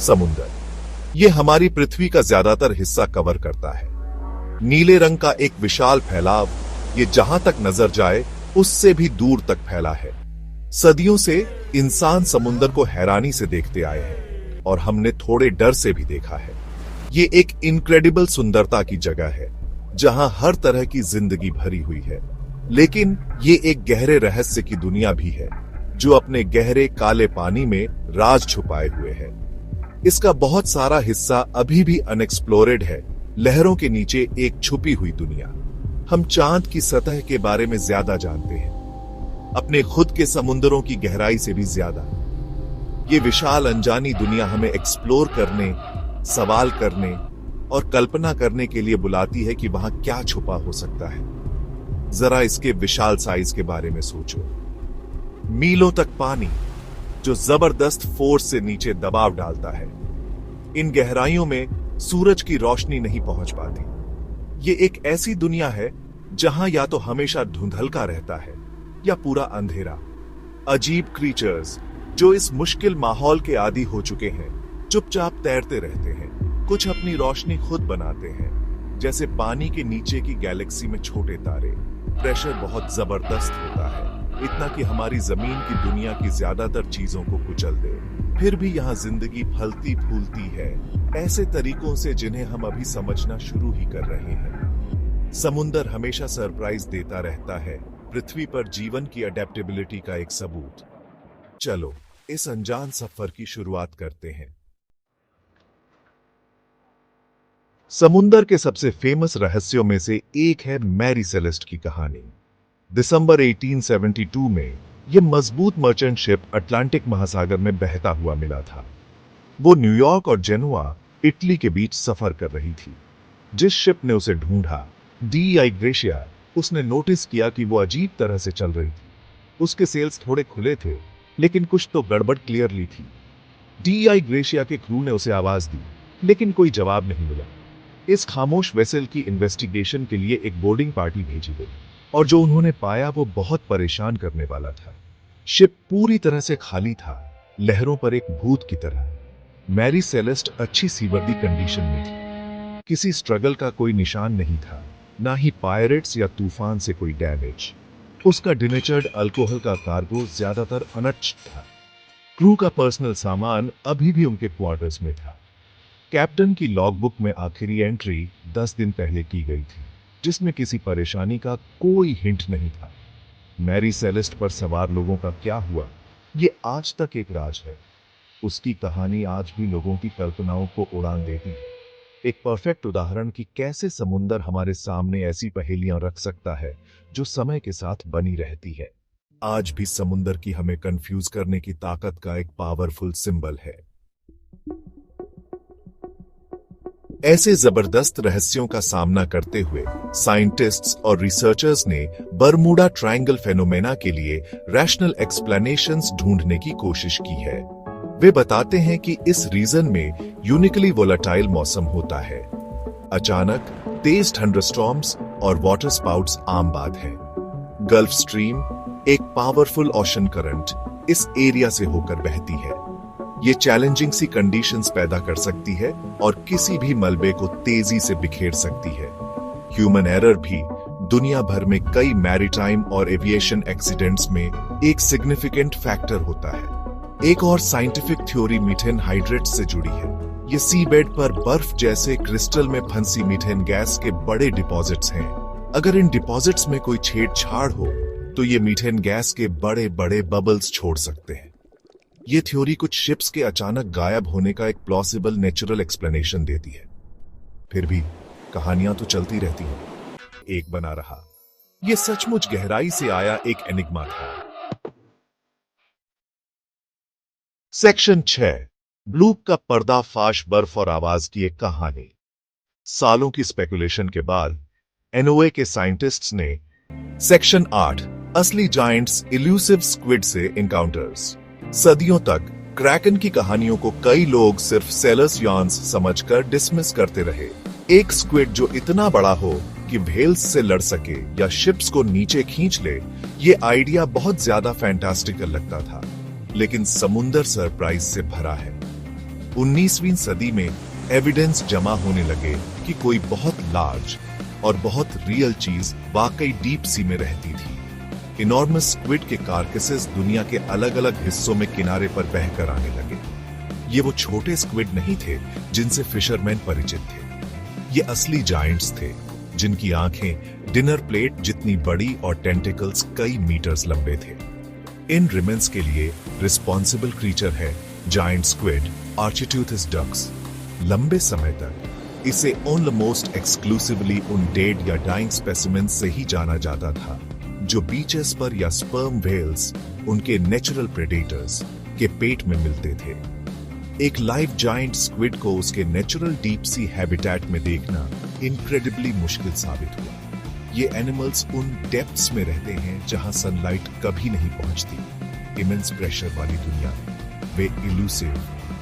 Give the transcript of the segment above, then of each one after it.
समुंदर ये हमारी पृथ्वी का ज्यादातर हिस्सा कवर करता है। नीले रंग का एक विशाल फैलाव, ये जहां तक नजर जाए उससे भी दूर तक फैला है। सदियों से इंसान समुंदर को हैरानी से देखते आए हैं और हमने थोड़े डर से भी देखा है। ये एक इनक्रेडिबल सुंदरता की जगह है जहां हर तरह की जिंदगी भरी हुई है, लेकिन ये एक गहरे रहस्य की दुनिया भी है जो अपने गहरे काले पानी में राज छुपाए हुए है। इसका बहुत सारा हिस्सा अभी भी अनएक्सप्लोरेड है, लहरों के नीचे एक छुपी हुई दुनिया। हम चांद की सतह के बारे में ज्यादा जानते हैं, अपने खुद के समुद्रों की गहराई से भी ज्यादा। ये विशाल अनजानी दुनिया हमें एक्सप्लोर करने, सवाल करने और कल्पना करने के लिए बुलाती है कि वहां क्या छुपा हो सकता है। जरा इसके विशाल साइज के बारे में सोचो। मीलों तक पानी जो जबरदस्त फोर्स से नीचे दबाव डालता है। इन गहराइयों में सूरज की रोशनी नहीं पहुंच पाती। ये एक ऐसी दुनिया है जहां या तो हमेशा धुंधलका रहता है या पूरा अंधेरा। अजीब क्रीचर्स जो इस मुश्किल माहौल के आदी हो चुके हैं चुपचाप तैरते रहते हैं। कुछ अपनी रोशनी खुद बनाते हैं, जैसे पानी के नीचे की गैलेक्सी में छोटे तारे। प्रेशर बहुत जबरदस्त होता है, इतना कि हमारी जमीन की दुनिया की ज्यादातर चीजों को कुचल दे। फिर भी यहाँ जिंदगी फलती फूलती है, ऐसे तरीकों से जिन्हें हम अभी समझना शुरू ही कर रहे हैं। समुंदर हमेशा सरप्राइज देता रहता है, पृथ्वी पर जीवन की अडेप्टेबिलिटी का एक सबूत। चलो इस अनजान सफर की शुरुआत करते हैं। समुंदर के सबसे फेमस रहस्यों में से एक है मैरी सेलेस्ट की कहानी। दिसंबर 1872 में यह मजबूत मर्चेंट शिप अटलांटिक महासागर में बहता हुआ मिला था। वो न्यूयॉर्क और जेनुआ, इटली के बीच सफर कर रही थी। जिस शिप ने उसे ढूंढा, DEI ग्रेशिया, उसने नोटिस किया कि वो अजीब तरह से चल रही थी। उसके सेल्स थोड़े खुले थे, लेकिन कुछ तो गड़बड़ क्लियरली थी। DEI ग्रेशिया के क्रू ने उसे आवाज दी, लेकिन कोई जवाब नहीं मिला। इस खामोश वेसल की इन्वेस्टिगेशन के लिए एक बोर्डिंग पार्टी भेजी गई, और जो उन्होंने पाया वो बहुत परेशान करने वाला था। शिप पूरी तरह से खाली था, लहरों पर एक भूत की तरह। मैरी सेलेस्ट अच्छी सीवर्दी कंडीशन में थी, किसी स्ट्रगल का कोई निशान नहीं था, ना ही पायरेट्स या तूफान से कोई डैमेज। उसका डिनेचर्ड अल्कोहल का कार्गो ज्यादातर अनटच्ड था। क्रू का पर्सनल सामान अभी भी उनके क्वार्टर्स में था। कैप्टन की लॉगबुक में आखिरी एंट्री 10 दिन पहले की गई थी, जिसमें किसी परेशानी का कोई हिंट नहीं था। मैरी सेलेस्ट पर सवार लोगों का क्या हुआ, ये आज तक एक राज है। उसकी कहानी आज भी लोगों की कल्पनाओं को उड़ान देती है। एक परफेक्ट उदाहरण कि कैसे समुंदर हमारे सामने ऐसी पहेलियां रख सकता है जो समय के साथ बनी रहती है। आज भी समुंदर की हमें कंफ्यूज करने की ताकत का एक पावरफुल सिंबल है। ऐसे जबरदस्त रहस्यों का सामना करते हुए साइंटिस्ट्स और रिसर्चर्स ने बरमूडा ट्रायंगल फेनोमेना के लिए रैशनल एक्सप्लेनेशंस ढूंढने की कोशिश की है। वे बताते हैं कि इस रीजन में यूनिकली वोलेटाइल मौसम होता है। अचानक तेज थंडरस्टॉर्म्स और वाटर स्पाउट्स आम बात है। गल्फ स्ट्रीम, एक पावरफुल ओशन करंट, इस एरिया से होकर बहती है। ये चैलेंजिंग सी कंडीशंस पैदा कर सकती है और किसी भी मलबे को तेजी से बिखेर सकती है। ह्यूमन एरर भी दुनिया भर में कई मैरीटाइम और एविएशन एक्सीडेंट्स में एक सिग्निफिकेंट फैक्टर होता है। एक और साइंटिफिक थ्योरी मीथेन हाइड्रेट से जुड़ी है। ये सी बेड पर बर्फ जैसे क्रिस्टल में फंसी मीथेन गैस के बड़े डिपॉजिट्स हैं। अगर इन डिपॉजिट्स में कोई छेड़छाड़ हो तो ये मीथेन गैस के बड़े बड़े बबल्स छोड़ सकते हैं। ये थ्योरी कुछ शिप्स के अचानक गायब होने का एक प्लॉसिबल नेचुरल एक्सप्लेनेशन देती है। फिर भी कहानियां तो चलती रहती हैं। एक बना रहा, ये सचमुच गहराई से आया एक एनिग्मा था। सेक्शन 6, ब्लूप का पर्दाफाश, बर्फ और आवाज की एक कहानी। सालों की स्पेकुलेशन के बाद NOAA के साइंटिस्ट्स ने सेक्शन 8, असली जायंट्स इल्यूसिव स्क्विड से इनकाउंटर्स। सदियों तक क्रैकन की कहानियों को कई लोग सिर्फ सेलर्स यार्न्स समझकर डिसमिस करते रहे। एक स्क्विड जो इतना बड़ा हो कि व्हेल्स से लड़ सके या शिप्स को नीचे खींच ले, ये आइडिया बहुत ज्यादा फैंटास्टिकल लगता था। लेकिन समुंदर सरप्राइज से भरा है। 19वीं सदी में एविडेंस जमा होने लगे कि कोई बहुत लार्ज और बहुत रियल चीज वाकई डीप सी में रहती थी। इनॉर्मस स्क्विड के कार्केसेस दुनिया के अलग अलग हिस्सों में किनारे पर बहकर आने लगे। ये वो छोटे स्क्विड नहीं थे जिनसे फिशरमैन परिचित थे। ये असली जायंट्स थे जिनकी आंखें डिनर प्लेट जितनी बड़ी और टेंटिकल्स कई मीटर्स लंबे थे। इन रिमेन्स के लिए रिस्पॉन्सिबल क्रीचर है जायंट स्क्विड आर्चिट्यूथस डक्स। लंबे समय तक इसे ऑलमोस्ट एक्सक्लूसिवली उन डेड या डाइंग स्पेसिमेंस से ही जाना जाता था जो बीचेस पर या स्पर्म व्हेल्स, उनके नेचुरल प्रेडेटर्स, के पेट में मिलते थे। एक लाइव जायंट स्क्विड को उसके नेचुरल डीप सी हैबिटेट में देखना इनक्रेडिबली मुश्किल साबित हुआ। ये एनिमल्स उन डेप्थ्स में रहते हैं जहां सनलाइट कभी नहीं पहुंचती। इमेंस प्रेशर वाली दुनिया में वे इलूसिव,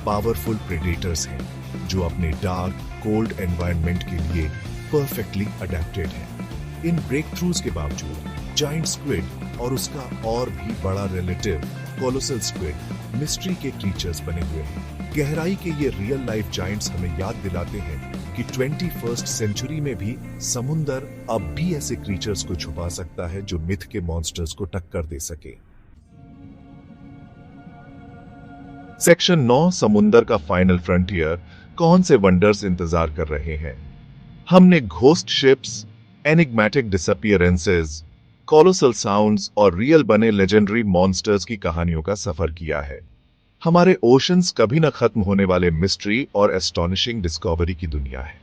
पावरफुल प्रेडेटर्स हैं जो अपने डार्क, कोल्ड एनवायरनमेंट के लिए परफेक्टली अडेप्टेड हैं। इन ब्रेक थ्रूज के बावजूद जायंट स्क्विड और उसका और भी बड़ा रिलेटिव कोलोसल स्क्विड मिस्ट्री के क्रीचर्स बने हुए हैं। गहराई के ये रियल लाइफ जायंट्स हमें याद दिलाते हैं कि 21st सेंचुरी में भी समुंदर अब भी ऐसे क्रीचर्स को छुपा सकता है जो मिथ के मॉन्स्टर्स को टक्कर दे सके। सेक्शन 9 समुंदर का फाइनल फ्रंटियर, कौन से वंडर्स इंतजार कर रहे हैं। हमने ghost ships, enigmatic disappearances, colossal sounds और रियल बने लेजेंडरी मॉन्स्टर्स की कहानियों का सफर किया है। हमारे ओशंस कभी न खत्म होने वाले मिस्ट्री और एस्टॉनिशिंग डिस्कवरी की दुनिया है।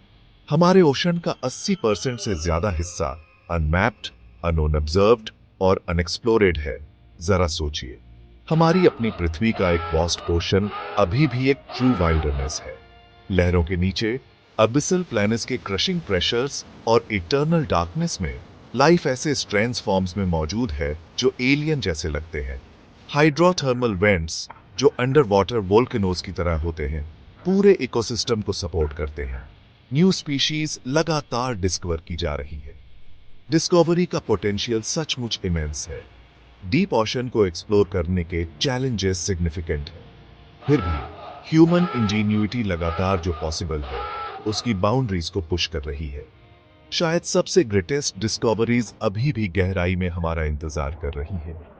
हमारे ओशन का 80% से ज्यादा हिस्सा अनमैप्ड, अनऑब्जर्व्ड और अनएक्सप्लोरेड है। जरा सोचिए, हमारी अपनी पृथ्वी का एक वास्ट पोर्शन अभी भी एक ट्रू वाइल्डरनेस है। लहरों के नीचे अबिसल प्लैनेट्स के क्रशिंग प्रेशर्स और इटर्नल डार्कनेस में लाइफ ऐसे स्ट्रेंस फॉर्म्स में मौजूद है जो एलियन जैसे लगते हैं। हाइड्रोथर्मल वेंट्स जो अंडर वाटर वोल्केनोज की तरह होते हैं, पूरे इकोसिस्टम को सपोर्ट करते हैं। न्यू स्पीशीज लगातार डिस्कवर की जा रही है। डिस्कवरी का पोटेंशियल सचमुच इमेंस है। डीप ओशन को एक्सप्लोर करने के चैलेंजेस सिग्निफिकेंट हैं। फिर भी ह्यूमन इंजीन्यूइटी लगातार जो पॉसिबल है उसकी बाउंड्रीज को पुश कर रही है। शायद सबसे ग्रेटेस्ट डिस्कवरीज अभी भी गहराई में हमारा इंतजार कर रही है।